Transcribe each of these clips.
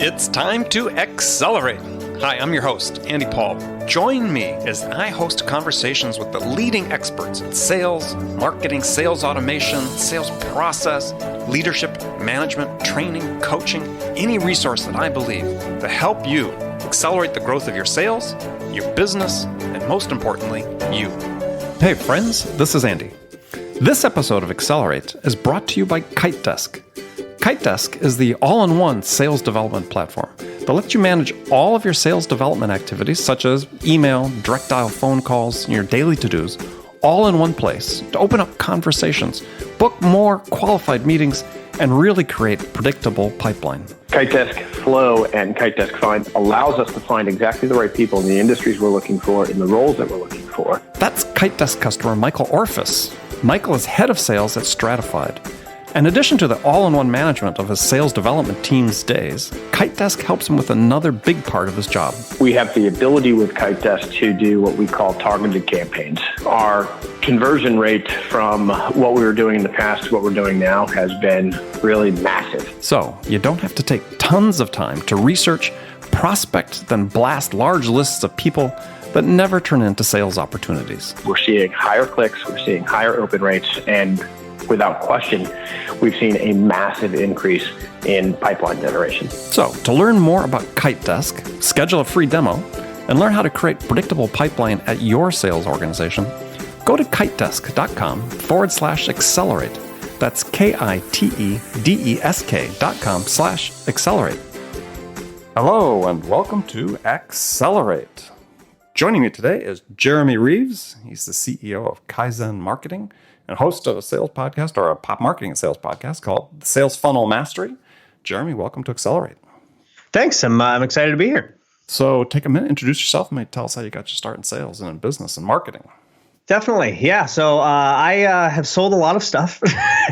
It's time to accelerate. Hi, I'm your host, Andy Paul. Join me as I host conversations with the leading experts in sales, marketing, sales automation, sales process, leadership, management, training, coaching, any resource that I believe to help you accelerate the growth of your sales, your business, and most importantly, you. Hey friends, this is Andy. This episode of Accelerate is brought to you by Kitedesk. Kitedesk is the all-in-one sales development platform that lets you manage all of your sales development activities, such as email, direct dial phone calls, and your daily to-dos, all in one place to open up conversations, book more qualified meetings, and really create a predictable pipeline. Kitedesk Flow and Kitedesk Find allows us to find exactly the right people in the industries we're looking for, in the roles that we're looking for. That's Kitedesk customer Michael Orphis. Michael is head of sales at Stratified. In addition to the all-in-one management of his sales development team's days, Kitedesk helps him with another big part of his job. We have the ability with Kitedesk to do what we call targeted campaigns. Our conversion rate from what we were doing in the past to what we're doing now has been really massive. So you don't have to take tons of time to research, prospect, then blast large lists of people that never turn into sales opportunities. We're seeing higher clicks, we're seeing higher open rates, and without question, we've seen a massive increase in pipeline generation. So, to learn more about Kitedesk, schedule a free demo, and learn how to create predictable pipeline at your sales organization, go to kitedesk.com/accelerate. That's KITEDESK.com/accelerate. Hello, and welcome to Accelerate. Joining me today is Jeremy Reeves. He's the CEO of Kaizen Marketing and host of a sales podcast, or a pop marketing and sales podcast called Sales Funnel Mastery. Jeremy, welcome to Accelerate. Thanks. I'm excited to be here. So take a minute, introduce yourself, and maybe tell us how you got your start in sales and in business and marketing. Definitely. Yeah. So I have sold a lot of stuff.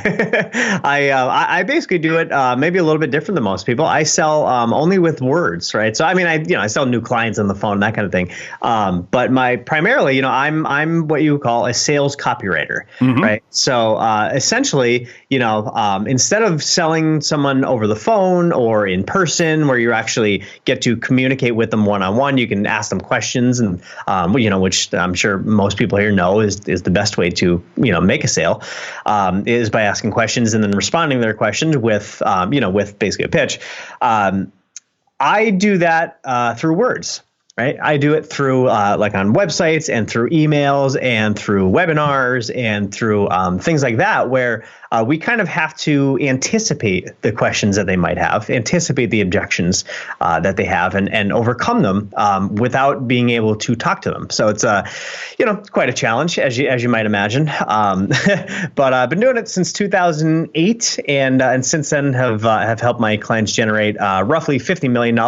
I basically do it maybe a little bit different than most people. I sell only with words, right? So I mean, I sell new clients on the phone, that kind of thing. But primarily, I'm what you would call a sales copywriter, right? So essentially, instead of selling someone over the phone or in person, where you actually get to communicate with them one-on-one, you can ask them questions, and which I'm sure most people here know is the best way to make a sale, is by asking questions and then responding to their questions with basically a pitch. I do that through words. Right. I do it through like on websites and through emails and through webinars and through things like that, where we kind of have to anticipate the questions that they might have, anticipate the objections that they have, and overcome them without being able to talk to them. So it's quite a challenge, as you might imagine. But I've been doing it since 2008, and since then have helped my clients generate roughly $50 million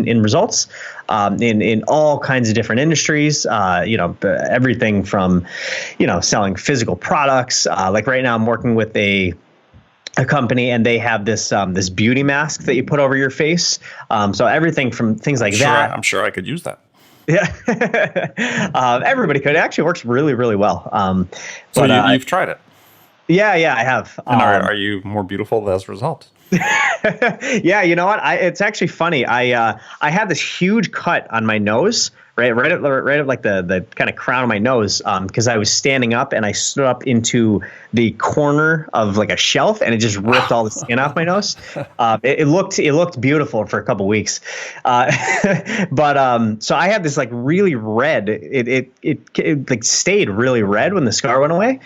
in results. In all kinds of different industries, everything from, selling physical products. Like right now I'm working with a company, and they have this beauty mask that you put over your face. So everything from things like that. I'm sure I could use that. Yeah. Everybody could. It actually works really, really well. So you've tried it? Yeah, I have. And are you more beautiful as a result? Yeah, you know what? It's actually funny. I had this huge cut on my nose, right at like the kind of crown of my nose, because I was standing up and I stood up into the corner of like a shelf, and it just ripped all the skin off my nose. It looked beautiful for a couple weeks, but so I had this like really red. It like stayed really red when the scar went away.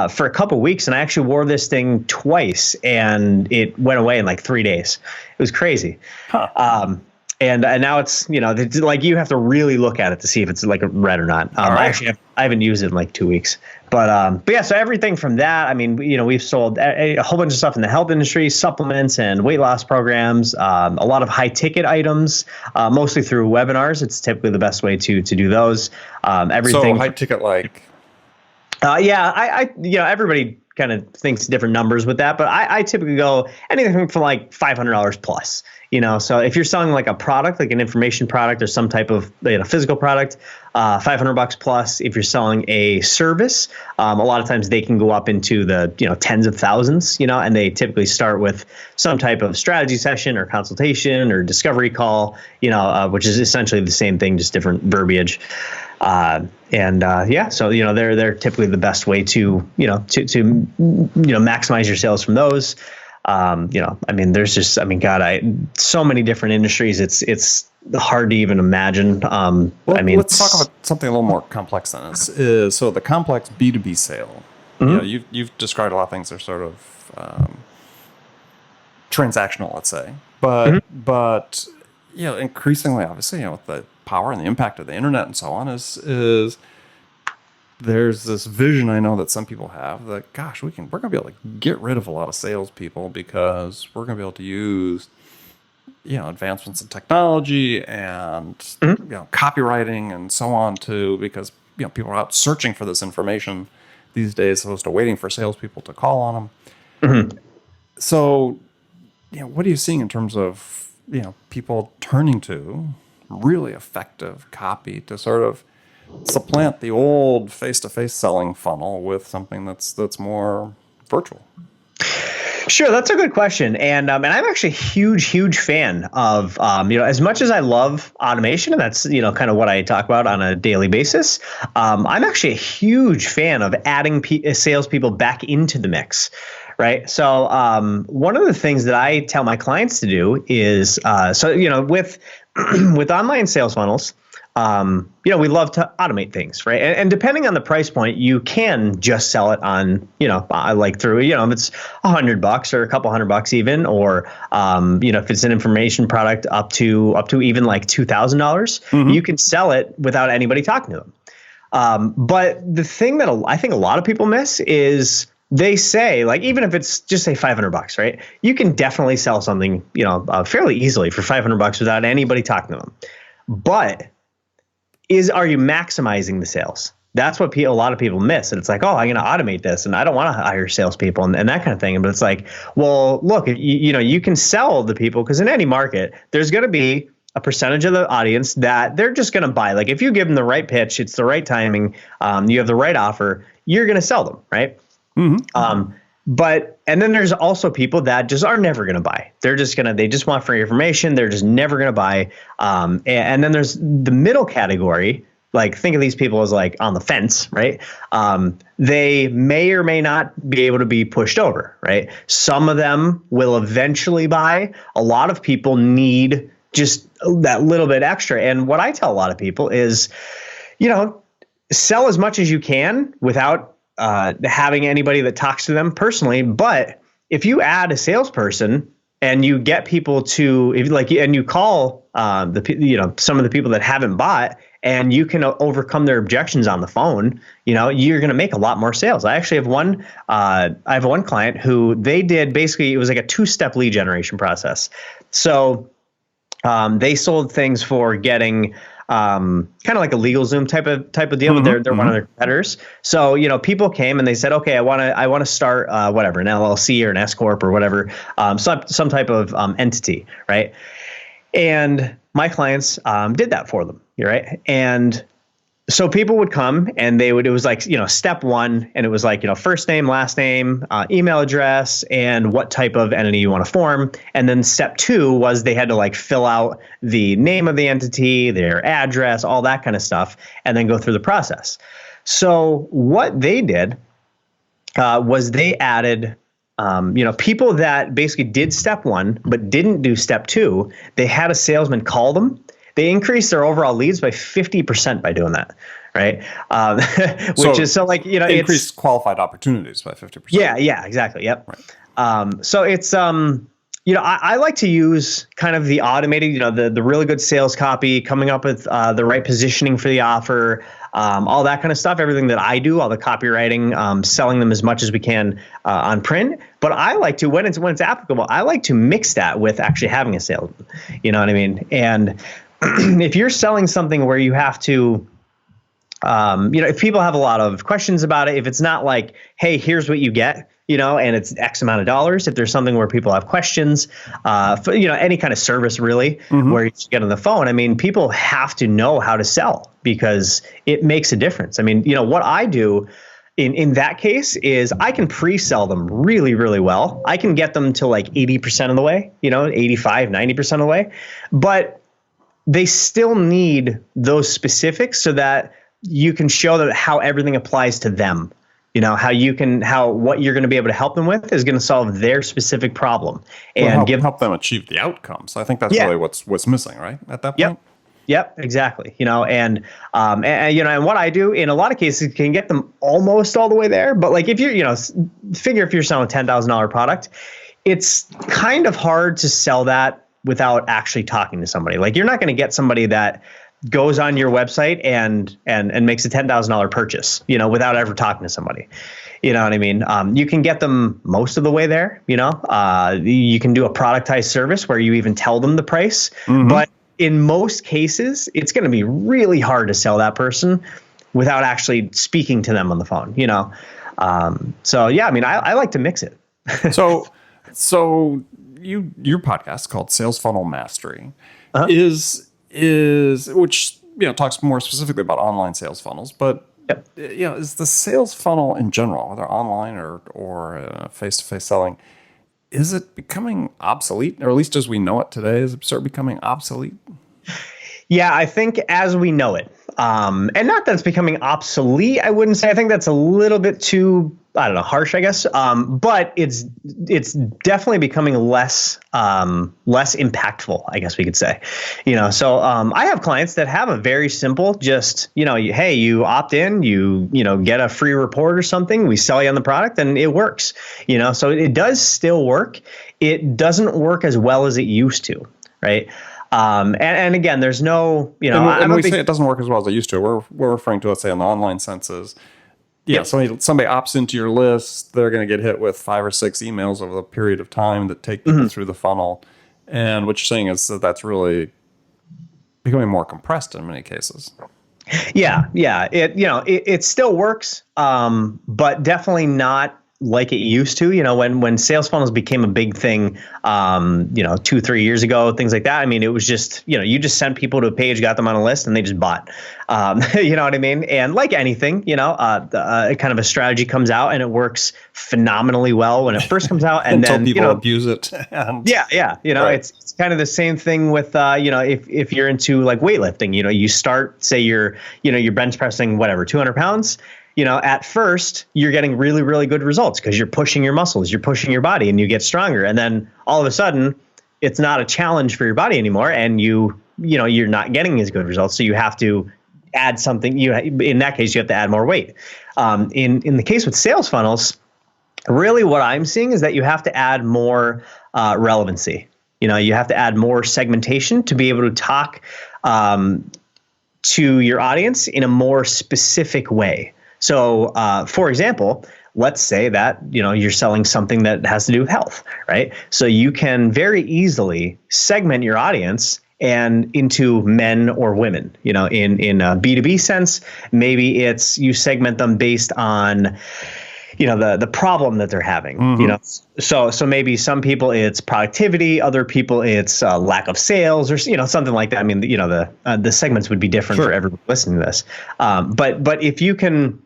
For a couple weeks, and I actually wore this thing twice, and it went away in like 3 days. It was crazy. Huh. And now it's, like you have to really look at it to see if it's like red or not. Right. I haven't used it in like 2 weeks. But yeah, so everything from that, I mean, we've sold a whole bunch of stuff in the health industry, supplements and weight loss programs, a lot of high ticket items, mostly through webinars. It's typically the best way to do those. Everything. So high ticket like? Yeah, everybody kind of thinks different numbers with that, but I typically go anything from like $500 plus. So if you're selling like a product, like an information product or some type of physical product, $500 plus. If you're selling a service, a lot of times they can go up into the tens of thousands. And they typically start with some type of strategy session or consultation or discovery call. Which is essentially the same thing, just different verbiage. So they're typically the best way to maximize your sales from those. There's just, so many different industries. It's hard to even imagine. Let's talk about something a little more complex than this. So the complex B2B sale. Mm-hmm. You've described a lot of things that are sort of transactional, let's say, but increasingly, obviously, with the power and the impact of the internet and so on, is there's this vision I know that some people have that, gosh, we're going to be able to get rid of a lot of salespeople because we're going to be able to use, advancements in technology and, copywriting and so on because people are out searching for this information these days as opposed to waiting for salespeople to call on them. Mm-hmm. So, what are you seeing in terms of, people turning to really effective copy to sort of supplant the old face-to-face selling funnel with something that's more virtual? Sure, that's a good question, and I'm actually a huge fan of as much as I love automation, and that's kind of what I talk about on a daily basis. I'm actually a huge fan of adding salespeople back into the mix. Right. So one of the things that I tell my clients to do is with online sales funnels. We love to automate things, right? And depending on the price point, you can just sell it on, through, if it's $100 or a couple $100 even, or, if it's an information product up to even like $2,000, you can sell it without anybody talking to them. But the thing that I think a lot of people miss is they say, like, even if it's just say $500, right? You can definitely sell something, fairly easily for $500 without anybody talking to them. But are you maximizing the sales? That's what a lot of people miss. And it's like, oh, I'm going to automate this and I don't want to hire salespeople and that kind of thing. But it's like, well, look, you can sell the people because in any market, there's going to be a percentage of the audience that they're just going to buy. Like if you give them the right pitch, it's the right timing, you have the right offer, you're going to sell them, right? Mm-hmm. And then there's also people that just are never going to buy. They just want free information. They're just never going to buy. And then there's the middle category. Like think of these people as like on the fence, right? They may or may not be able to be pushed over, right? Some of them will eventually buy. A lot of people need just that little bit extra. And what I tell a lot of people is, sell as much as you can without having anybody that talks to them personally. But if you add a salesperson and you get people to, and you call some of the people that haven't bought, and you can overcome their objections on the phone, you're going to make a lot more sales. I actually have one client who they did basically, it was like a 2-step lead generation process. So they sold things for getting kind of like a LegalZoom type of deal, but they're one of their competitors. So, people came and they said, okay, I want to start whatever, an LLC or an S corp or whatever, some type of entity, right? And my clients did that for them, right? And so people would come and it was like, step one, and it was like, first name, last name, email address, and what type of entity you want to form. And then step two was they had to like fill out the name of the entity, their address, all that kind of stuff, and then go through the process. So what they did was they added, people that basically did step one, but didn't do step two. They had a salesman call them. They increased their overall leads by 50% by doing that, right? Increased qualified opportunities by 50%. Yeah, exactly. Yep. Right. So it's I like to use kind of the automated, the really good sales copy, coming up with the right positioning for the offer, all that kind of stuff. Everything that I do, all the copywriting, selling them as much as we can on print. But I like to, when it's applicable, I like to mix that with actually having a salesman. You know what I mean? And if you're selling something where you have to if people have a lot of questions about it, if it's not like, hey, here's what you get, and it's X amount of dollars, if there's something where people have questions, for, any kind of service really, where you get on the phone, I mean, people have to know how to sell because it makes a difference. I mean, what I do in that case is I can pre-sell them really, really well. I can get them to like 80% of the way, 85, 90% of the way, but they still need those specifics so that you can show them how everything applies to them. How what you're going to be able to help them with is going to solve their specific problem and help them achieve the outcomes. I think that's really what's missing, right? At that point. Yep, exactly. And what I do in a lot of cases can get them almost all the way there. But like if you're, figure if you're selling a $10,000 product, it's kind of hard to sell that without actually talking to somebody. Like you're not going to get somebody that goes on your website and makes a $10,000 purchase, without ever talking to somebody. You know what I mean? You can get them most of the way there. You can do a productized service where you even tell them the price, but in most cases, it's going to be really hard to sell that person without actually speaking to them on the phone, So yeah, I mean, I like to mix it. So your podcast called Sales Funnel Mastery is which talks more specifically about online sales funnels, but is the sales funnel in general, whether online or face-to-face selling, is it becoming obsolete, or at least as we know it today, is it start becoming obsolete? Yeah, I think as we know it, and not that it's becoming obsolete, I wouldn't say. I think that's a little bit too, harsh, I guess. But it's definitely becoming less impactful, I guess we could say. So I have clients that have a very simple, just hey, you opt in, you get a free report or something, we sell you on the product, and it works. So it does still work. It doesn't work as well as it used to, right? And again, there's no, and when we say it doesn't work as well as it used to, we're referring to, let's say, in the online senses. Yeah, somebody opts into your list, they're going to get hit with 5 or 6 emails over the period of time that take people through the funnel. And what you're saying is that's really becoming more compressed in many cases. Yeah. It still works, but definitely not like it used to, when sales funnels became a big thing, 2-3 years ago, things like that. I mean, it was just, you just sent people to a page, got them on a list, and they just bought. You know what I mean? And like anything, kind of a strategy comes out and it works phenomenally well when it first comes out, and until then people abuse it. And, right. It's kind of the same thing with if you're into like weightlifting, you start, say you're bench pressing 200 pounds. At first you're getting really, really good results because you're pushing your muscles, you're pushing your body, and you get stronger. And then all of a sudden it's not a challenge for your body anymore. And you're not getting as good results. So you have to add something. In that case, you have to add more weight. In the case with sales funnels, really what I'm seeing is that you have to add more relevancy. You have to add more segmentation to be able to talk to your audience in a more specific way. So, for example, let's say that, you're selling something that has to do with health, right? So you can very easily segment your audience and into men or women, in a B2B sense. Maybe it's you segment them based on, the problem that they're having, So maybe some people it's productivity, other people it's lack of sales, or something like that. I mean, the segments would be different for everyone listening to this. But if you can.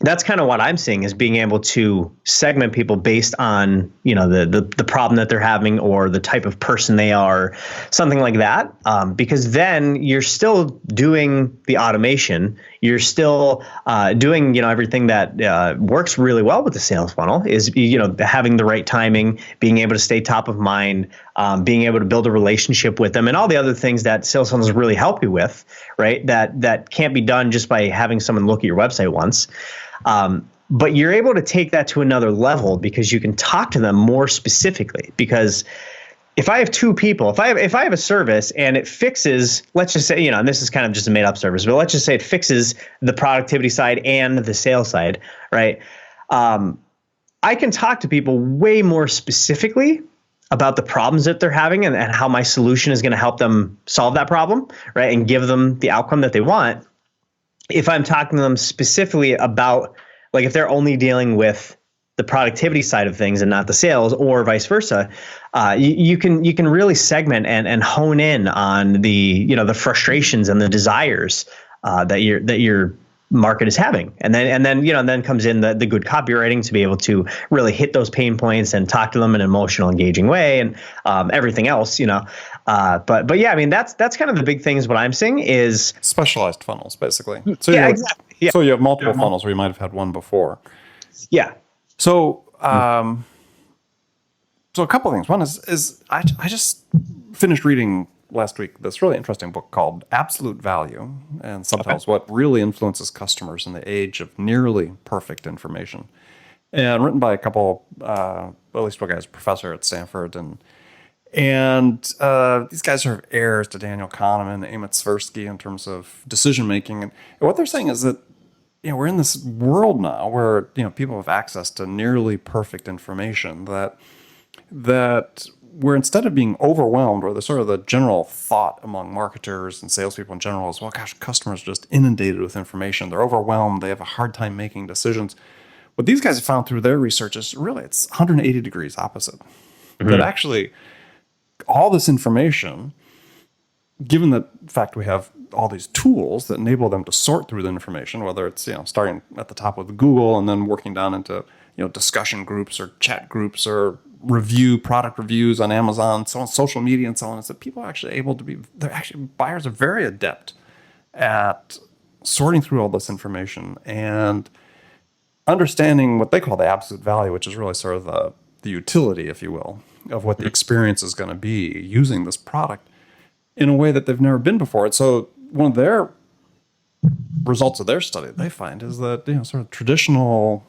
That's kind of what I'm seeing, is being able to segment people based on, the problem that they're having or the type of person they are, something like that. Because then you're still doing the automation. You're still doing, everything that works really well with the sales funnel is, having the right timing, being able to stay top of mind, being able to build a relationship with them, and all the other things that sales funnels really help you with, right? That can't be done just by having someone look at your website once. But you're able to take that to another level because you can talk to them more specifically. Because if I have 2 people, if I have a service and it fixes, let's just say, and this is kind of just a made up service, but let's just say it fixes the productivity side and the sales side, right? I can talk to people way more specifically about the problems that they're having and how my solution is going to help them solve that problem, right? And give them the outcome that they want. if I'm talking to them specifically about, like, if they're only dealing with the productivity side of things and not the sales, or vice versa, you can really segment and hone in on the frustrations and the desires that your market is having, and then comes in the good copywriting to be able to really hit those pain points and talk to them in an emotional, engaging way, and everything else. But yeah, I mean, that's kind of the big things. What I'm seeing is Specialized funnels, basically. So yeah, exactly. Yeah. So you have multiple funnels where you might have had one before. Yeah. So, so a couple of things. One is I just finished reading last week this really interesting book called Absolute Value, and subtitles What Really Influences Customers in the Age of Nearly Perfect Information, and written by a couple, at least one guy's a professor at Stanford, and these guys are heirs to Daniel Kahneman, Emmett Tversky in terms of decision making, and what they're saying is that we're in this world now where people have access to nearly perfect information, that where instead of being overwhelmed, or the sort of the general thought among marketers and salespeople in general is, well, gosh, customers are just inundated with information. They're overwhelmed. They have a hard time making decisions. What these guys have found through their research is really it's 180 degrees opposite. Mm-hmm. That actually all this information, given the fact we have all these tools that enable them to sort through the information, whether it's starting at the top with Google and then working down into discussion groups or chat groups or product reviews on Amazon, so on social media and so on, is that people are actually able to buyers are very adept at sorting through all this information and understanding what they call the absolute value, which is really sort of the utility, if you will, of what the experience is going to be using this product in a way that they've never been before. And so one of their results of their study they find is that sort of traditional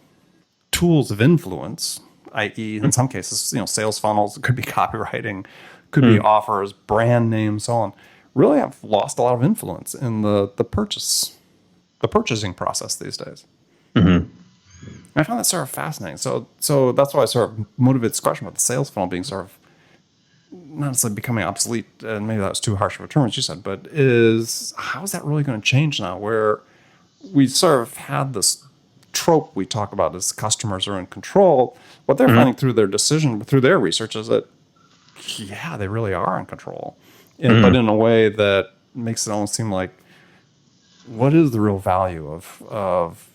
tools of influence, i.e. in some cases sales funnels, it could be copywriting, could be offers, brand names, so on, really have lost a lot of influence in the purchasing process these days. Mm-hmm. I found that sort of fascinating. So that's why I sort of motivated this question about the sales funnel being sort of not necessarily becoming obsolete, and maybe that was too harsh of a term, as you said, but how is that really going to change now, where we sort of had this trope we talk about as customers are in control. What they're finding through their research is that, yeah, they really are in control, but in a way that makes it almost seem like, what is the real value of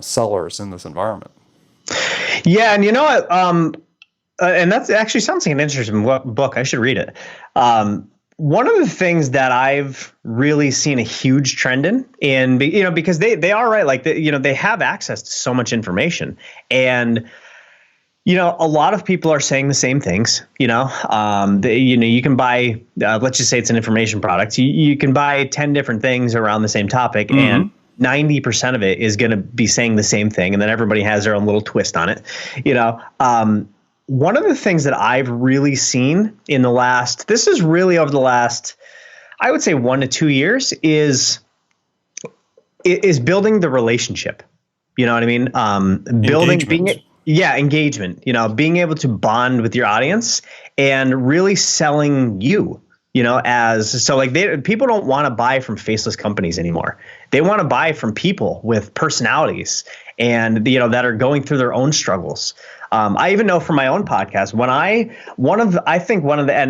sellers in this environment? Yeah, and what, and that actually sounds like an interesting book. I should read it. One of the things that I've really seen a huge trend in because they are right, like they have access to so much information, and a lot of people are saying the same things. You can buy, let's just say it's an information product. You can buy 10 different things around the same topic, and 90% of it is going to be saying the same thing, and then everybody has their own little twist on it. One of the things that I've really seen this is really over the last, I would say 1 to 2 years, is building the relationship. You know what I mean? Engagement, being able to bond with your audience and really selling you, people don't want to buy from faceless companies anymore. They want to buy from people with personalities and, that are going through their own struggles. I even know from my own podcast, and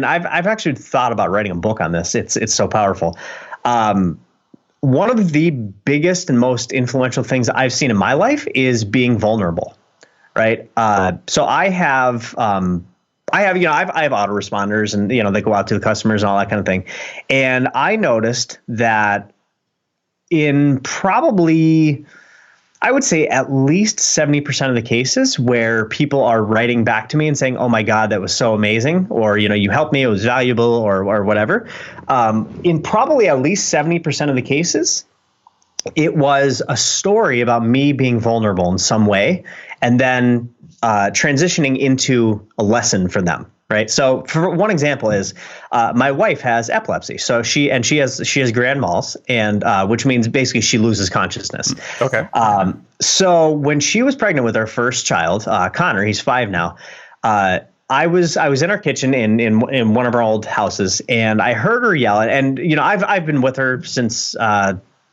I've actually thought about writing a book on this. It's so powerful. One of the biggest and most influential things I've seen in my life is being vulnerable. Right. So I have autoresponders, and, they go out to the customers and all that kind of thing. And I noticed that in probably, I would say at least 70% of the cases where people are writing back to me and saying, oh my God, that was so amazing, or, you helped me, it was valuable, or whatever. In probably at least 70% of the cases, it was a story about me being vulnerable in some way, and then transitioning into a lesson for them. Right. So for one example is my wife has epilepsy. So she has grand mal, and which means basically she loses consciousness. Okay. So when she was pregnant with our first child, Connor, he's 5 now. I was in our kitchen in one of our old houses, and I heard her yell. And I've been with her since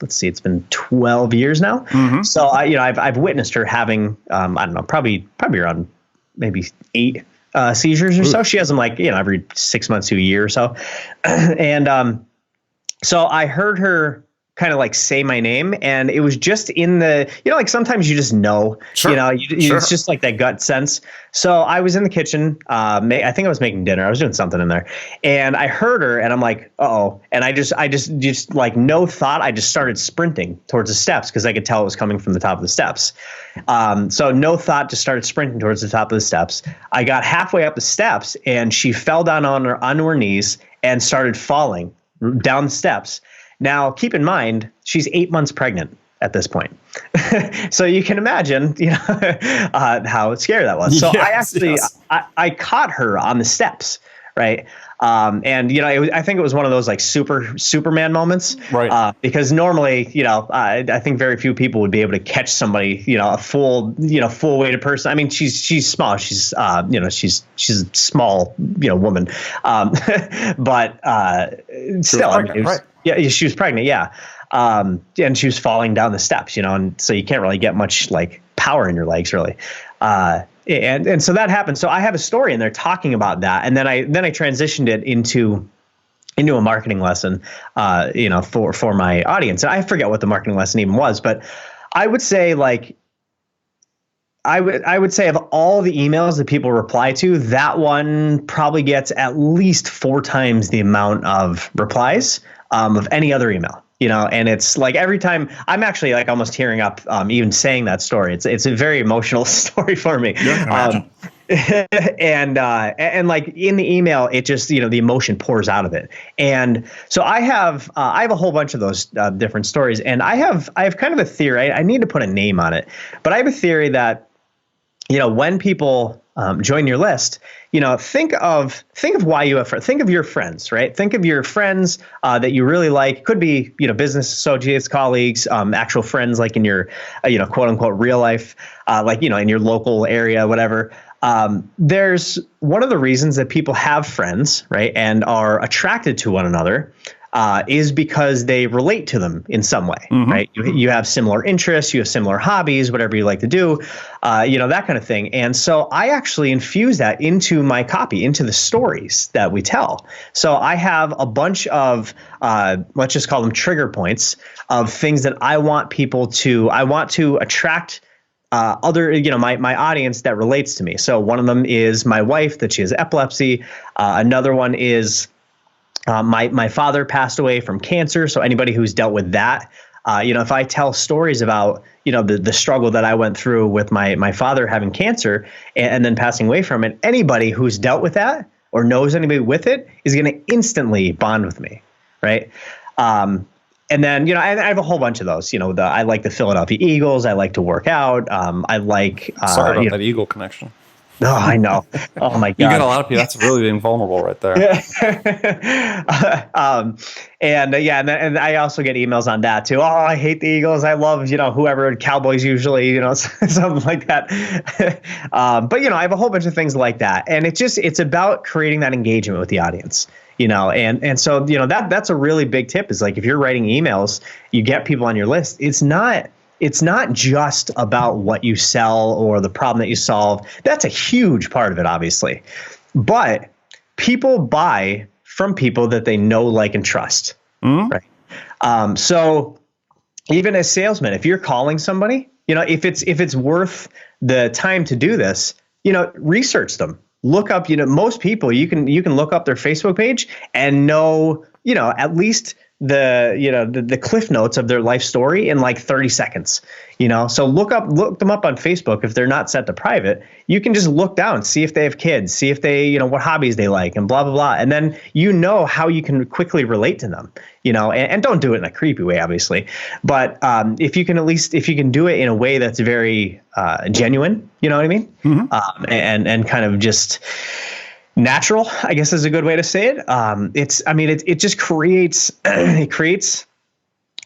let's see, it's been 12 years now. Mm-hmm. So I've witnessed her having, I don't know, probably around maybe 8 seizures or so. She has them like, every 6 months to a year or so. And so I heard her kind of like say my name, and it was just in the, like sometimes you just know, Sure. Sure. It's just like that gut sense. So I was in the kitchen. I think I was making dinner. I was doing something in there, and I heard her, and I'm like, uh-oh. And I just like no thought. I just started sprinting towards the steps because I could tell it was coming from the top of the steps. So no thought, just started sprinting towards the top of the steps. I got halfway up the steps, and she fell down onto her knees and started falling down the steps. Now, keep in mind, she's 8 months pregnant at this point. So you can imagine, how scary that was. So I caught her on the steps, right? And I think it was one of those like Superman moments, right? Because normally, I think very few people would be able to catch somebody, a full weighted person. I mean, she's small. She's she's a small, woman, but still, I mean, right. Yeah, she was pregnant. Yeah. And she was falling down the steps, and so you can't really get much like power in your legs really. And so that happened. So I have a story in there talking about that. And then I transitioned it into a marketing lesson, for my audience. And I forget what the marketing lesson even was, but I would say like, I would say of all the emails that people reply to, that one probably gets at least 4 times the amount of replies of any other email, and it's like every time I'm actually like almost tearing up even saying that story. It's a very emotional story for me. And like in the email, it just, the emotion pours out of it. And so I have a whole bunch of those different stories, and I have kind of a theory. I need to put a name on it, but I have a theory that, when people join your list, think of why you have friends. Think of your friends, right? Think of your friends that you really like. Could be, business associates, colleagues, actual friends, like in your, quote unquote, real life, like, in your local area, whatever. There's one of the reasons that people have friends, right, and are attracted to one another. Is because they relate to them in some way, right? You have similar interests, you have similar hobbies, whatever you like to do, that kind of thing. And so I actually infuse that into my copy, into the stories that we tell. So I have a bunch of, let's just call them trigger points of things that I want to attract other, my audience that relates to me. So one of them is my wife, that she has epilepsy. Another one is my father passed away from cancer. So anybody who's dealt with that, if I tell stories about, the struggle that I went through with my father having cancer and then passing away from it, anybody who's dealt with that or knows anybody with it is going to instantly bond with me. Right. And then, I have a whole bunch of those, I like the Philadelphia Eagles. I like to work out. I like, sorry about that Eagle connection. Oh, I know. Oh my God. You get a lot of people. That's really being vulnerable right there. And I also get emails on that too. Oh, I hate the Eagles. I love, whoever, Cowboys usually, something like that. But I have a whole bunch of things like that. And it's about creating that engagement with the audience, and so, that's a really big tip is like, if you're writing emails, you get people on your list. It's not just about what you sell or the problem that you solve. That's a huge part of it, obviously. But people buy from people that they know, like, and trust. Right. So even as salesmen, if you're calling somebody, if it's worth the time to do this, research them. Look up, most people, you can look up their Facebook page and know, at least the cliff notes of their life story in like 30 seconds, so look them up on Facebook. If they're not set to private, you can just look down, see if they have kids, see if they, what hobbies they like, and blah, blah, blah. And then, how you can quickly relate to them, and don't do it in a creepy way, obviously. But if you can do it in a way that's very genuine, you know what I mean? And kind of just natural, I guess is a good way to say it. It just creates a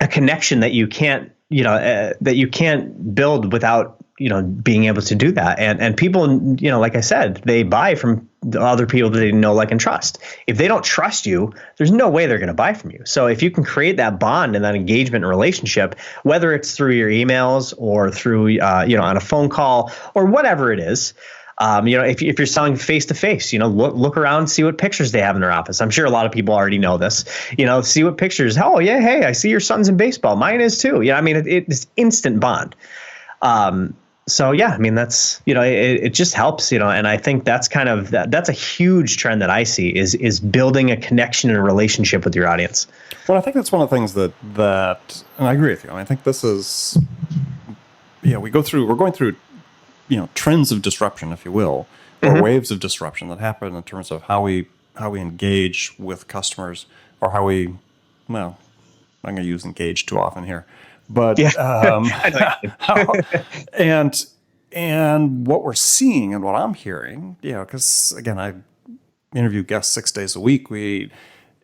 connection that you can't build without being able to do that. And people, like I said, they buy from the other people that they know, like, and trust. If they don't trust you, there's no way they're going to buy from you. So if you can create that bond and that engagement and relationship, whether it's through your emails or through, on a phone call or whatever it is, if you're selling face to face, look around, see what pictures they have in their office. I'm sure a lot of people already know this, see what pictures. Oh yeah. Hey, I see your son's in baseball. Mine is too. It's instant bond. So yeah, that's, it just helps, and I think that's kind of, that's a huge trend that I see is building a connection and a relationship with your audience. Well, I think that's one of the things that, and I agree with you. I think this is, we're going through, trends of disruption, if you will, or waves of disruption that happen in terms of how we engage with customers, or how we, I'm going to use engage too often here. But and what we're seeing and what I'm hearing, because again, I interview guests 6 days a week.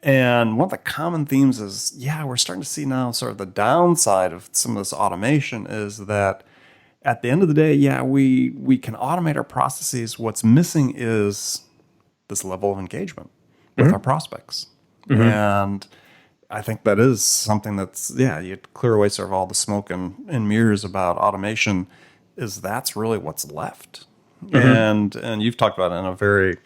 And one of the common themes is, we're starting to see now sort of the downside of some of this automation is that at the end of the day, we can automate our processes. What's missing is this level of engagement with our prospects. And I think that is something that's, you clear away sort of all the smoke and mirrors about automation, that's really what's left. And you've talked about it in a very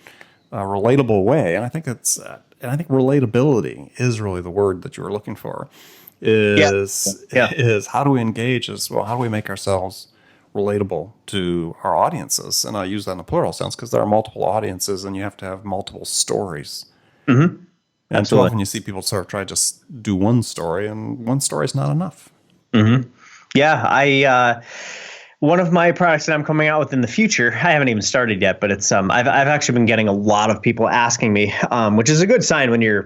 relatable way. And I think relatability is really the word that you were looking for, is how do we engage as well? How do we make ourselves relatable to our audiences? And I use that in a plural sense because there are multiple audiences and you have to have multiple stories. And too often you see people sort of try to just do one story, and one story is not enough. Yeah, one of my products that I'm coming out with in the future, I haven't even started yet, but it's I've actually been getting a lot of people asking me, which is a good sign when your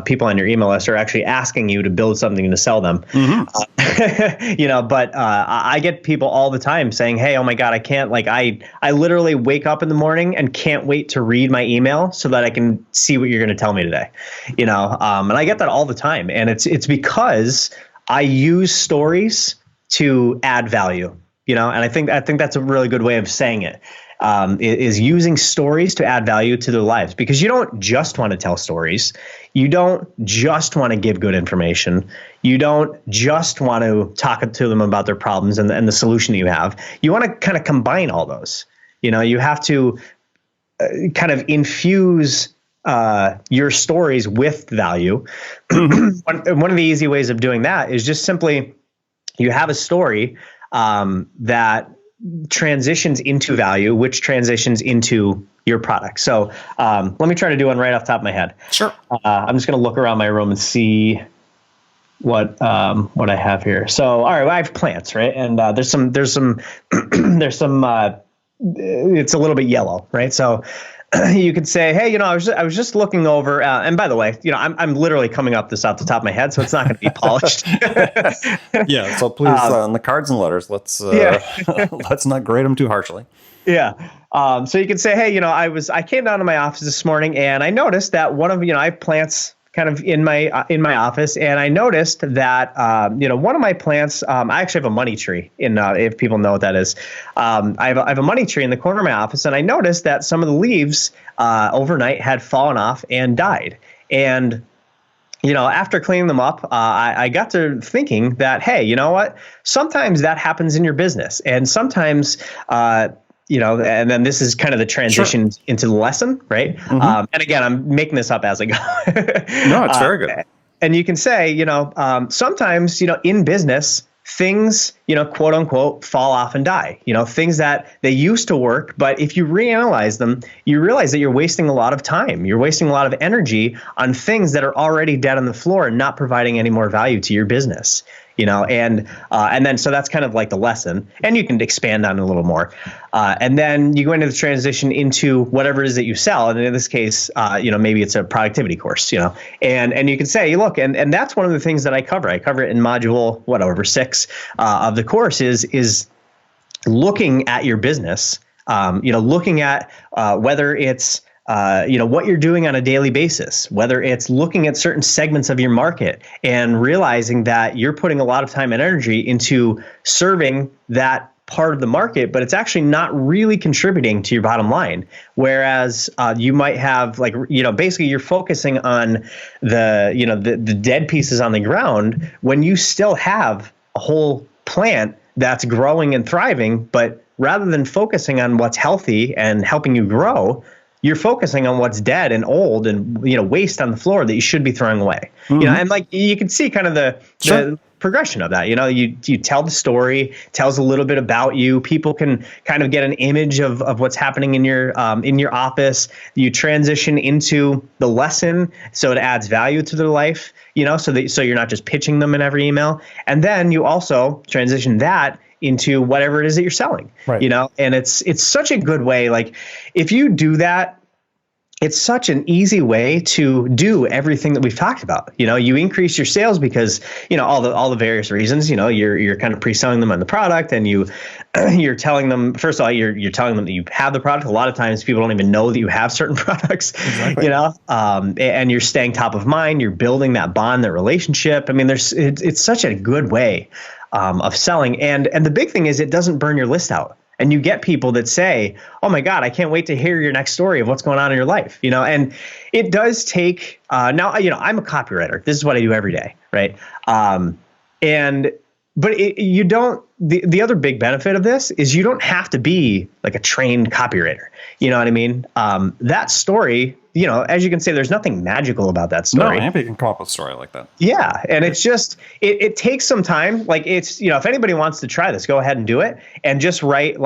people on your email list are actually asking you to build something to sell them. But I get people all the time saying, hey, oh my God, I can't, I literally wake up in the morning and can't wait to read my email so that I can see what you're going to tell me today. And I get that all the time. And it's because I use stories to add value, and I think that's a really good way of saying it, is using stories to add value to their lives, because you don't just want to tell stories. You don't just want to give good information. You don't just want to talk to them about their problems and the solution you have. You want to kind of combine all those. You have to kind of infuse your stories with value. One of the easy ways of doing that is just simply, you have a story that transitions into value, which transitions into your product. So let me try to do one right off the top of my head. Sure. I'm just going to look around my room and see what I have here. So, all right, well, I have plants, right? And there's some it's a little bit yellow, right? So you could say, hey, I was just looking over, and by the way, I'm literally coming up this off the top of my head, so it's not going to be polished. So please, on the cards and letters, let's not grade them too harshly. Yeah. So you could say, hey, I came down to my office this morning and I noticed that one of, I have plants kind of in my office, and I noticed that one of my plants, I actually have a money tree if people know what that is. I have a money tree in the corner of my office, and I noticed that some of the leaves overnight had fallen off and died. And after cleaning them up, I got to thinking that, hey, you know what? Sometimes that happens in your business, and sometimes and then this is kind of the transition into the lesson, right? And again, I'm making this up as I go. No, it's very good. And you can say, sometimes, in business, things, quote unquote, fall off and die. Things that they used to work, but if you reanalyze them, you realize that you're wasting a lot of time. You're wasting a lot of energy on things that are already dead on the floor and not providing any more value to your business. And then so that's kind of like the lesson, and you can expand on it a little more. And then you go into the transition into whatever it is that you sell. And in this case, maybe it's a productivity course, and you can say, look, and that's one of the things that I cover. I cover it in module, 6 of the course is looking at your business, looking at whether it's what you're doing on a daily basis, whether it's looking at certain segments of your market and realizing that you're putting a lot of time and energy into serving that part of the market, but it's actually not really contributing to your bottom line. Whereas you might have basically you're focusing on the dead pieces on the ground when you still have a whole plant that's growing and thriving, but rather than focusing on what's healthy and helping you grow, you're focusing on what's dead and old and waste on the floor that you should be throwing away. And you can see kind of the progression of that. You tell the story, tells a little bit about you. People can kind of get an image of what's happening in your office. You transition into the lesson, so it adds value to their life. So you're not just pitching them in every email, and then you also transition that into whatever it is that you're selling, right. And it's such a good way. Like if you do that, it's such an easy way to do everything that we've talked about. You increase your sales because, all the various reasons, you're kind of pre-selling them on the product, and you're telling them, first of all, you're telling them that you have the product. A lot of times people don't even know that you have certain products, exactly. And you're staying top of mind, you're building that bond, that relationship. I mean, it's such a good way of selling. And the big thing is it doesn't burn your list out. And you get people that say, oh my God, I can't wait to hear your next story of what's going on in your life. And it does take, now, I'm a copywriter. This is what I do every day. Right. You don't, the other big benefit of this is you don't have to be like a trained copywriter. You know what I mean? That story, as you can say, there's nothing magical about that story. No, anybody can come up with a story like that. Yeah. And it's just, it takes some time. Like it's, if anybody wants to try this, go ahead and do it and just write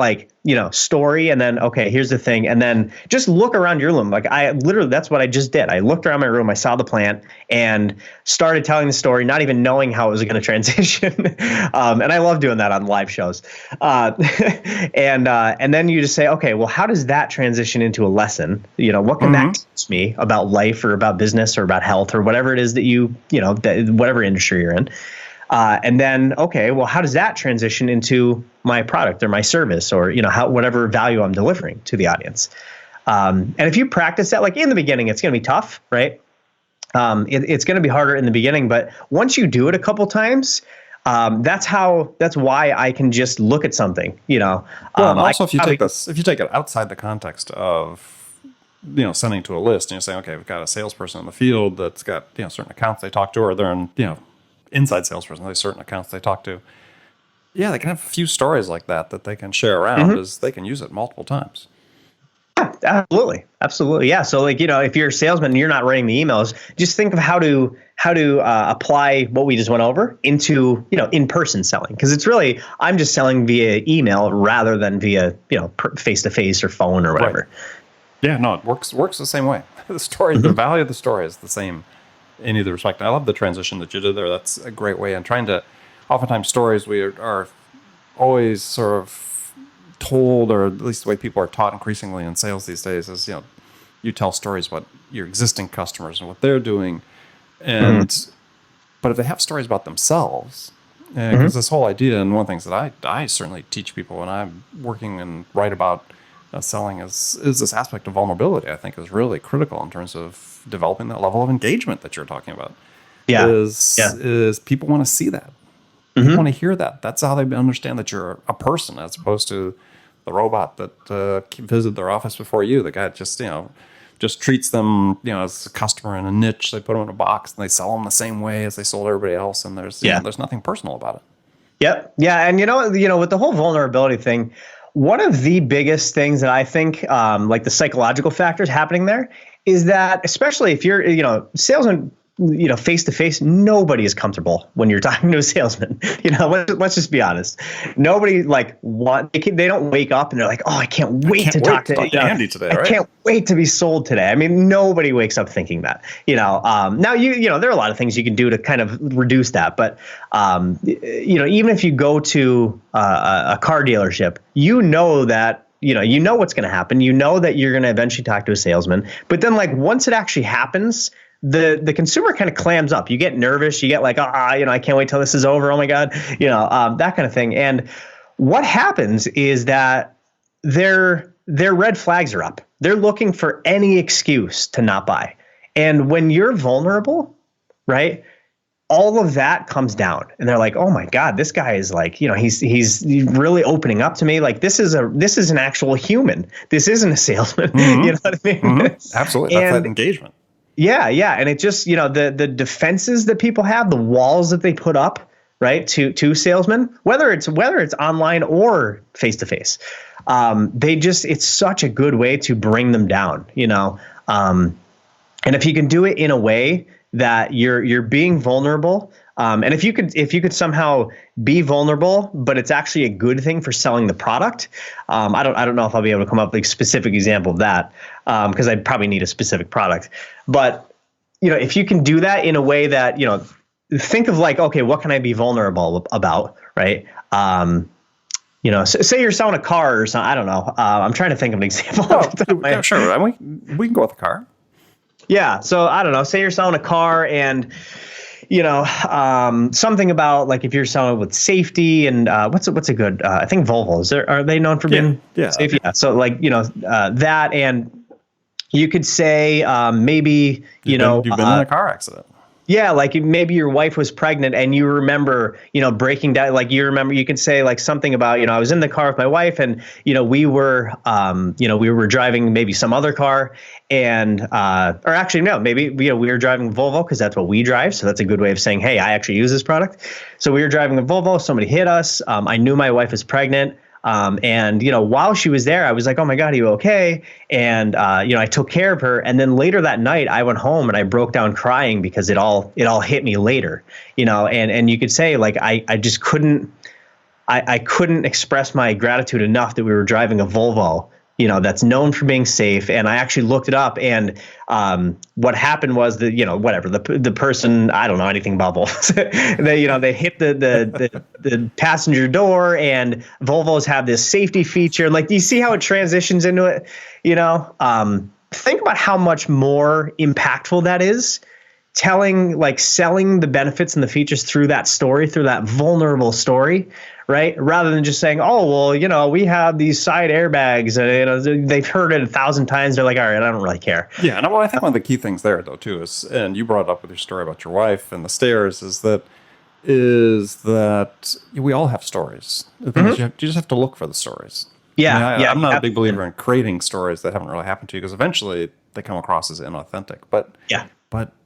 story. And then, okay, here's the thing. And then just look around your room. Like that's what I just did. I looked around my room, I saw the plant and started telling the story, not even knowing how it was going to transition. And I love doing that on live shows. And then you just say, okay, well, how does that transition into a lesson? What can that teach me about life or about business or about health or whatever it is that whatever industry you're in. And then, okay, well, how does that transition into my product or my service or, whatever value I'm delivering to the audience? And if you practice that, like in the beginning, it's going to be tough, right? It's going to be harder in the beginning, but once you do it a couple times, that's why I can just look at something, Well, also if you take it outside the context of, sending to a list and you're saying, okay, we've got a salesperson in the field that's got, certain accounts they talk to, or they're in, inside salesperson, there's certain accounts they talk to. Yeah, they can have a few stories like that they can share around as they can use it multiple times. Yeah, absolutely. Yeah. So if you're a salesman and you're not writing the emails, just think of how to apply what we just went over into, in-person selling. Cause it's really, I'm just selling via email rather than via, face-to-face or phone or whatever. Right. Yeah, no, it works the same way. The story, the value of the story is the same in either respect. And I love the transition that you did there. That's a great way. And oftentimes stories we are always sort of told, or at least the way people are taught increasingly in sales these days is, you tell stories about your existing customers and what they're doing. And, but if they have stories about themselves, because this whole idea, and one of the things that I certainly teach people when I'm working and write about selling is this aspect of vulnerability. I think is really critical in terms of developing that level of engagement that you're talking about. Yeah. Is people want to see that. People want to hear that. That's how they understand that you're a person as opposed to the robot that visited their office before you. The guy just treats them, as a customer in a niche. They put them in a box and they sell them the same way as they sold everybody else. And there's nothing personal about it. Yep. Yeah. And with the whole vulnerability thing, one of the biggest things that I think, like the psychological factors happening there, is that especially if you're, salesman, face to face, nobody is comfortable when you're talking to a salesman. Let's just be honest. Nobody they don't wake up and they're like, oh, I can't wait to talk to Andy today. Right? I can't wait to be sold today. I mean, nobody wakes up thinking that. Now there are a lot of things you can do to kind of reduce that, but even if you go to a car dealership, that. You know what's going to happen. You know that you're going to eventually talk to a salesman. But then once it actually happens, the consumer kind of clams up. You get nervous. You get I can't wait till this is over. Oh my God, that kind of thing. And what happens is that their red flags are up. they're looking for any excuse to not buy. And when you're vulnerable, right, all of that comes down, and they're like, oh my God, this guy is like, he's really opening up to me. Like this is an actual human. This isn't a salesman. Mm-hmm. You know what I mean? Mm-hmm. Absolutely. That's that engagement. Yeah. Yeah. And it just, the defenses that people have, the walls that they put up, right, to salesmen, whether it's online or face to face, it's such a good way to bring them down, and if you can do it in a way that you're being vulnerable, and if you could somehow be vulnerable, but it's actually a good thing for selling the product. I don't know if I'll be able to come up with a specific example of that, because I'd probably need a specific product. But if you can do that in a way that think of like, okay, what can I be vulnerable about, right? Say you're selling a car or something. I don't know. I'm trying to think of an example. Yeah, sure. We can go with a car. Yeah. So I don't know. Say you're selling a car, and something about like if you're selling with safety and what's a good I think Volvo are they known for being safe? Yeah. So like that, and you could say maybe you've been in a car accident. Yeah, like maybe your wife was pregnant and you remember, breaking down, like you can say like something about, I was in the car with my wife and, we were driving maybe some other car and, or actually, no, maybe, we were driving Volvo because that's what we drive. So that's a good way of saying, hey, I actually use this product. So we were driving a Volvo, somebody hit us. I knew my wife was pregnant. And while she was there, I was like, oh my God, are you okay? And, I took care of her. And then later that night I went home and I broke down crying because it all hit me later, and you could say like, I just couldn't express my gratitude enough that we were driving a Volvo, that's known for being safe. And I actually looked it up, and what happened was that, the person, I don't know anything about Volvos. they hit the passenger door, and Volvos have this safety feature. Like, do you see how it transitions into it? Think about how much more impactful that is. Selling the benefits and the features through that story, through that vulnerable story, right? Rather than just saying, oh, well, we have these side airbags, and they've heard it 1,000 times. They're like, all right, I don't really care. Yeah, and I think one of the key things there though too is, and you brought it up with your story about your wife and the stairs, is that we all have stories. The thing is, you just have to look for the stories. Yeah, I'm not a big believer in creating stories that haven't really happened to you, because eventually they come across as inauthentic. But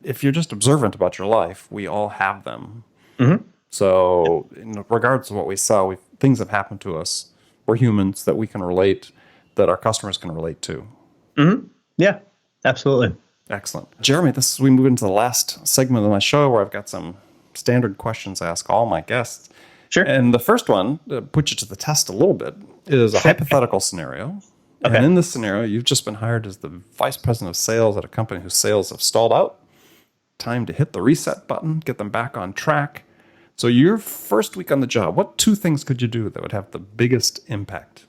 if you're just observant about your life, we all have them. Mm-hmm. So, regardless of what we sell, things have happened to us. We're humans that we can relate, that our customers can relate to. Mm-hmm. Yeah, absolutely. Excellent. Jeremy, we move into the last segment of my show where I've got some standard questions I ask all my guests. Sure. And the first one, to put you to the test a little bit, is a hypothetical scenario. Okay. And in this scenario, you've just been hired as the vice president of sales at a company whose sales have stalled out. Time to hit the reset button, get them back on track. So your first week on the job, what 2 things could you do that would have the biggest impact?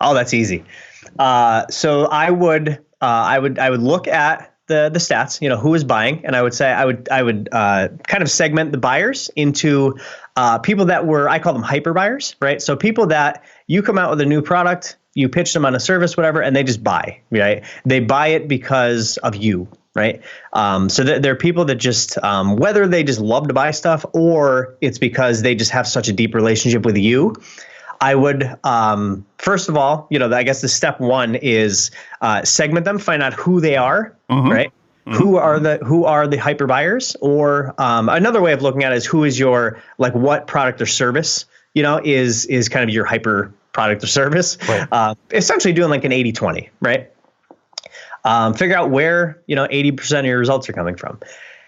Oh, that's easy. So I would look at the stats, who is buying, and I would say I would kind of segment the buyers into people that I call them hyper buyers, right? So people that you come out with a new product, you pitch them on a service, whatever, and they just buy, right? They buy it because of you. Right. So there are people that just whether they just love to buy stuff or it's because they just have such a deep relationship with you. I would first of all, I guess the step one is segment them, find out who they are. Mm-hmm. Right. Mm-hmm. Who are the hyper buyers, or another way of looking at it is who is your what product or service is kind of your hyper product or service. Right. Essentially doing like an 80-20, right? Figure out where 80% of your results are coming from.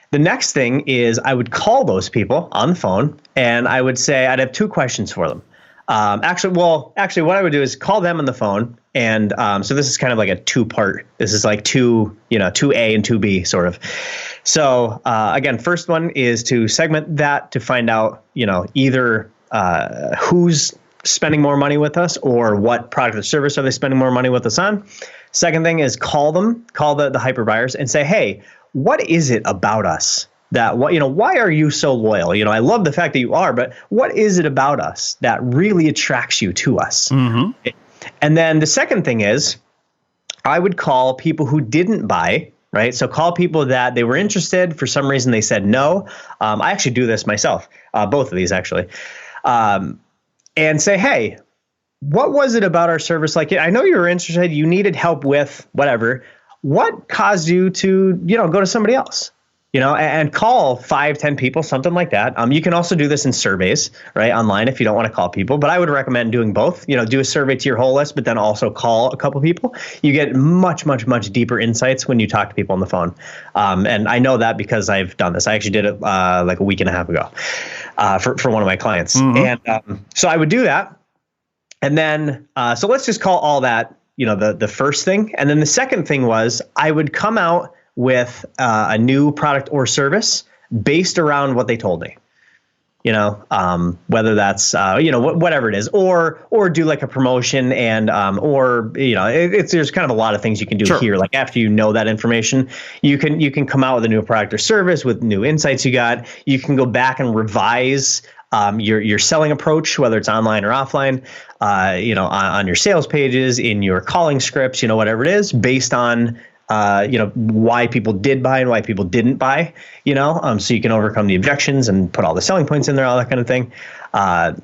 The next thing is I would call those people on the phone, and I would say I'd have 2 questions for them. Actually, what I would do is call them on the phone, and so this is kind of like a 2-part. This is like 2A and 2B sort of. So again, first one is to segment that to find out either who's spending more money with us or what product or service are they spending more money with us on. Second thing is call the hyper buyers and say, hey, what is it about us that why are you so loyal? I love the fact that you are, but what is it about us that really attracts you to us? Mm-hmm. And then the second thing is I would call people who didn't buy, right? So call people that they were interested. For some reason, they said no. I actually do this myself, both of these actually, and say, hey, what was it about our service? Like, I know you were interested, you needed help with whatever. What caused you to, go to somebody else? And call 5, 10 people, something like that. You can also do this in surveys, right, online if you don't want to call people. But I would recommend doing both. Do a survey to your whole list, but then also call a couple people. You get much, much, much deeper insights when you talk to people on the phone. And I know that because I've done this. I actually did it like a week and a half ago for one of my clients. And so I would do that. And then, so let's just call all that, the first thing. And then the second thing was I would come out with a new product or service based around what they told me, whether that's, whatever it is, or do like a promotion and, there's kind of a lot of things you can do here. Like after you know that information, you can come out with a new product or service with new insights you got. You can go back and revise your selling approach, whether it's online or offline, on your sales pages, in your calling scripts, whatever it is, based on why people did buy and why people didn't buy, so you can overcome the objections and put all the selling points in there, all that kind of thing.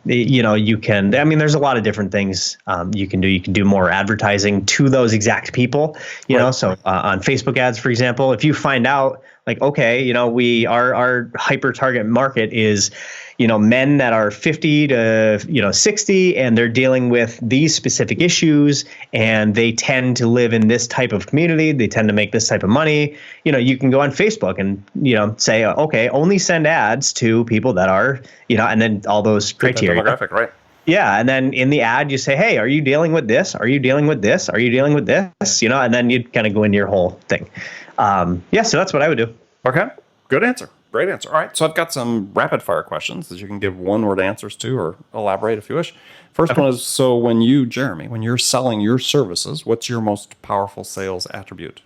You can, there's a lot of different things you can do. You can do more advertising to those exact people, so on Facebook ads, for example, if you find out like, okay, our hyper target market is, men that are 50 to, 60, and they're dealing with these specific issues, and they tend to live in this type of community. They tend to make this type of money. You can go on Facebook and, say, okay, only send ads to people that are, and then all those criteria. Demographic, right? Yeah. And then in the ad, you say, hey, are you dealing with this? Are you dealing with this? Are you dealing with this? And then you kind of go into your whole thing. So that's what I would do. Okay. Good answer. Great answer. All right. So I've got some rapid fire questions that you can give 1-word answers to or elaborate if you wish. First one is, so when you're selling your services, what's your most powerful sales attribute?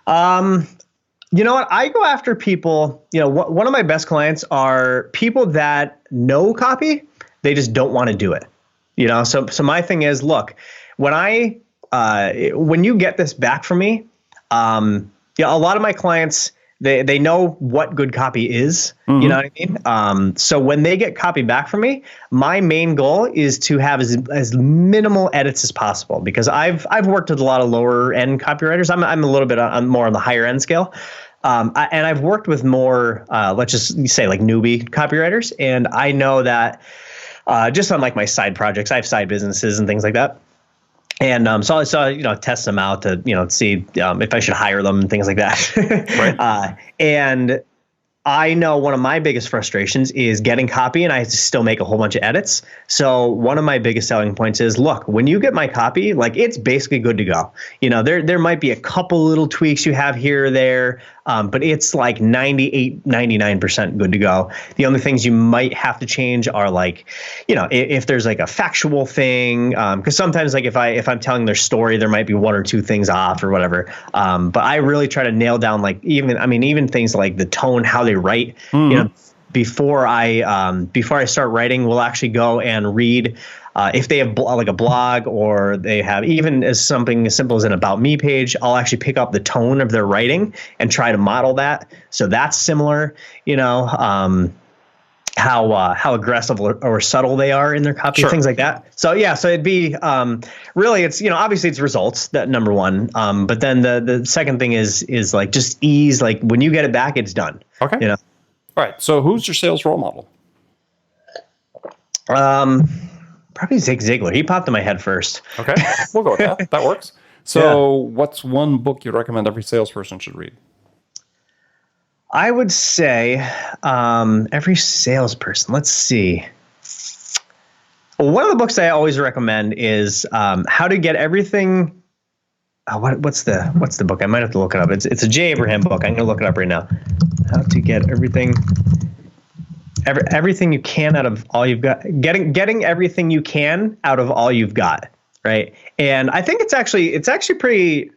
You know what? I go after people, one of my best clients are people that know copy, they just don't want to do it. So my thing is, look, when you get this back from me, a lot of my clients, they know what good copy is, you know what I mean? So when they get copy back from me, my main goal is to have as minimal edits as possible, because I've worked with a lot of lower end copywriters. I'm a little bit more on the higher end scale. And I've worked with more, let's just say like newbie copywriters. And I know that just on like my side projects, I have side businesses and things like that. And so I test them out to, see if I should hire them and things like that. Right. And I know one of my biggest frustrations is getting copy and I have to still make a whole bunch of edits. So one of my biggest selling points is, look, when you get my copy, like it's basically good to go. There might be a couple little tweaks you have here or there, but it's like 98, 99% good to go. The only things you might have to change are like, if there's like a factual thing, because sometimes like if I'm telling their story, there might be 1 or 2 things off or whatever. But I really try to nail down like even things like the tone, how they write, before I start writing, we'll actually go and read if they have like a blog, or they have even as something as simple as an About Me page. I'll actually pick up the tone of their writing and try to model that. So that's similar, how aggressive or subtle they are in their copy, things like that. So so it'd be really, it's obviously it's results, that number one. But then the second thing is like just ease. Like when you get it back, it's done. Okay. All right. So who's your sales role model? Probably Zig Ziglar. He popped in my head first. Okay, we'll go with that. That works. So what's one book you recommend every salesperson should read? I would say every salesperson. Let's see. One of the books I always recommend is How to Get Everything. What's the book? I might have to look it up. It's a Jay Abraham book. I'm going to look it up right now. How to Get Everything. Everything you can out of all you've got. Getting everything you can out of all you've got. Right. And I think it's actually pretty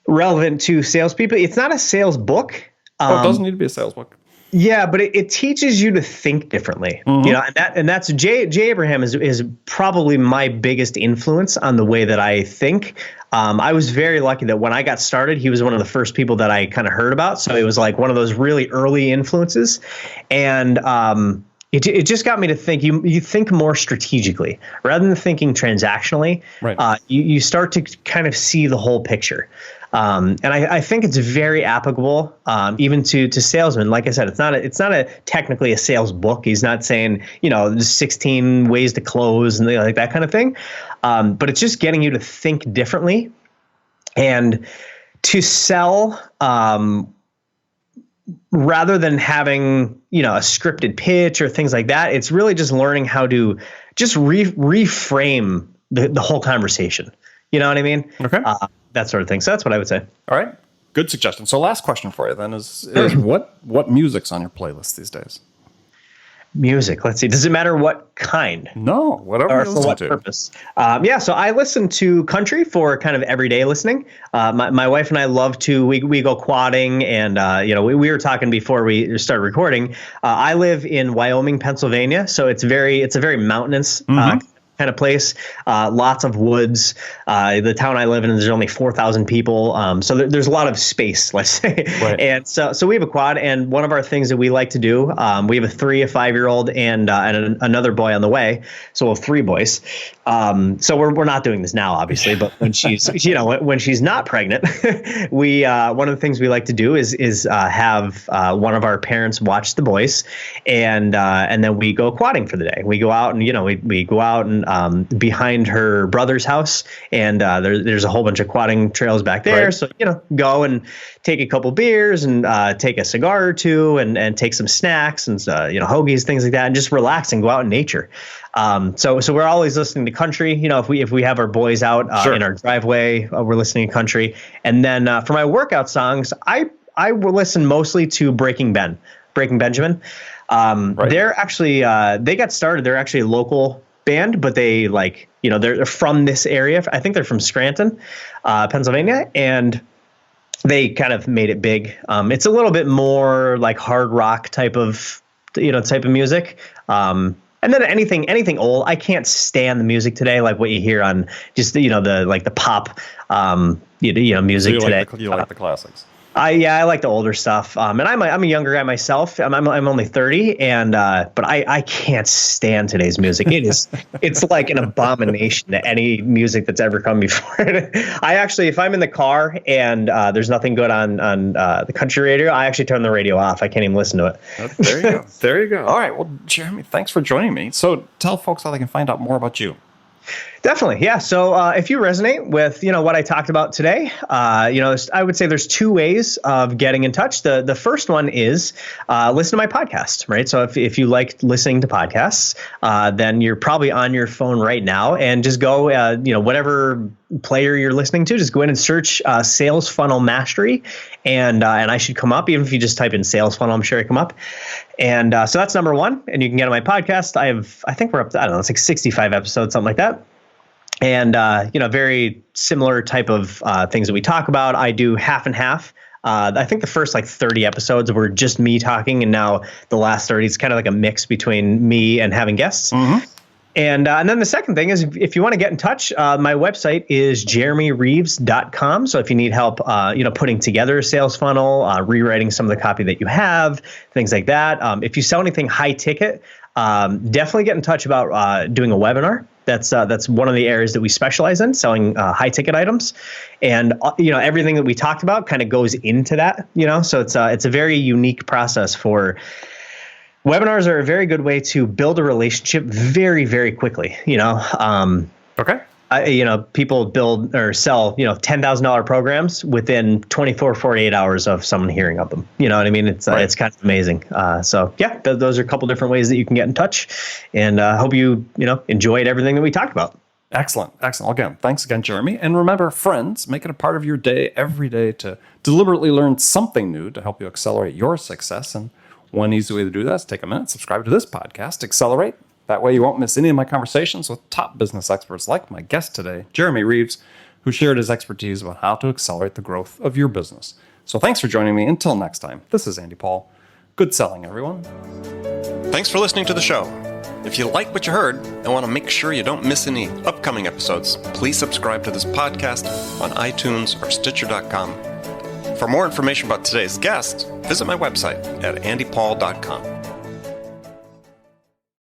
relevant to salespeople. It's not a sales book. It doesn't need to be a sales book. Yeah, but it teaches you to think differently, you know, and that's Jay Abraham is probably my biggest influence on the way that I think. I was very lucky that when I got started, he was one of the first people that I kind of heard about. So it was like one of those really early influences, and it just got me to think. You think more strategically rather than thinking transactionally. Right. You start to kind of see the whole picture. And I think it's very applicable, even to salesmen. Like I said, it's not a technically a sales book. He's not saying, you know, 16 ways to close and like that kind of thing. But it's just getting you to think differently and to sell, rather than having, you know, a scripted pitch or things like that. It's really just learning how to just reframe the whole conversation. You know what I mean? Okay. That sort of thing. So that's what I would say. All right. Good suggestion. So last question for you then is what music's on your playlist these days? Music. Let's see. Does it matter what kind? No, whatever Or you for listen what to. purpose? Yeah. So I listen to country for kind of everyday listening. My wife and I love to, we go quadding, and, you know, we were talking before we started recording. I live in Wyoming, Pennsylvania. So it's a very mountainous, kind of place, lots of woods. The town I live in, there's only 4,000 people. So there's a lot of space, let's say. Right. And so we have a quad, and one of our things that we like to do, we have a 3, a 5-year-old, and another boy on the way. So we'll have 3 boys. So we're not doing this now, obviously, but when she's, you know, when she's not pregnant, we, one of the things we like to do is have one of our parents watch the boys, and then we go quadding for the day. We go out and, you know, we go out and behind her brother's house, and there's a whole bunch of quadding trails back there. Right. So, you know, go and take a couple beers and take a cigar or two, and take some snacks and you know, hoagies, things like that, and just relax and go out in nature. So we're always listening to country. You know, if we have our boys out Sure. in our driveway, we're listening to country. And then for my workout songs, I will listen mostly to Breaking Benjamin. Right. They're actually they got started. They're actually a local band, but they, like, you know, they're from this area. I think they're from Scranton, Pennsylvania, and they kind of made it big. It's a little bit more like hard rock type of music. And then anything old. I can't stand the music today, like what you hear on just, you know, the pop, music So today. you like the classics. I like the older stuff. And I'm a younger guy myself. I'm only 30, and but I can't stand today's music. It's like an abomination to any music that's ever come before it. I actually, if I'm in the car and there's nothing good on the country radio, I actually turn the radio off. I can't even listen to it. There you go. There you go. All right. Well, Jeremy, thanks for joining me. So tell folks how they can find out more about you. Definitely. Yeah. So if you resonate with, you know, what I talked about today, you know, I would say there's 2 ways of getting in touch. The first one is listen to my podcast, right? So if you like listening to podcasts, then you're probably on your phone right now, and just go, you know, whatever player you're listening to, just go in and search Sales Funnel Mastery, and I should come up. Even if you just type in Sales Funnel, I'm sure I come up. And so that's number 1. And you can get on my podcast. I think we're up to, I don't know, it's like 65 episodes, something like that. And, you know, very similar type of things that we talk about. I do half and half. I think the first like 30 episodes were just me talking, and now the last 30 is kind of like a mix between me and having guests. And then the second thing is, if you want to get in touch, my website is jeremyreeves.com. So if you need help, you know, putting together a sales funnel, rewriting some of the copy that you have, things like that. If you sell anything high ticket, definitely get in touch about doing a webinar. That's one of the areas that we specialize in, selling high ticket items, and you know, everything that we talked about kind of goes into that. You know, so it's a very unique process for. Webinars are a very good way to build a relationship very, very quickly. You know, Okay. you know, people build or sell, you know, $10,000 programs within 24, 48 hours of someone hearing of them. You know what I mean? It's Right. it's kind of amazing. So yeah, those are a couple different ways that you can get in touch, and hope you know, enjoyed everything that we talked about. Excellent. Excellent. Again, thanks again, Jeremy. And remember, friends, make it a part of your day every day to deliberately learn something new to help you accelerate your success. And one easy way to do that is take a minute, subscribe to this podcast, Accelerate. That way you won't miss any of my conversations with top business experts like my guest today, Jeremy Reeves, who shared his expertise about how to accelerate the growth of your business. So thanks for joining me. Until next time, this is Andy Paul. Good selling, everyone. Thanks for listening to the show. If you like what you heard and want to make sure you don't miss any upcoming episodes, please subscribe to this podcast on iTunes or Stitcher.com. For more information about today's guest, visit my website at andypaul.com.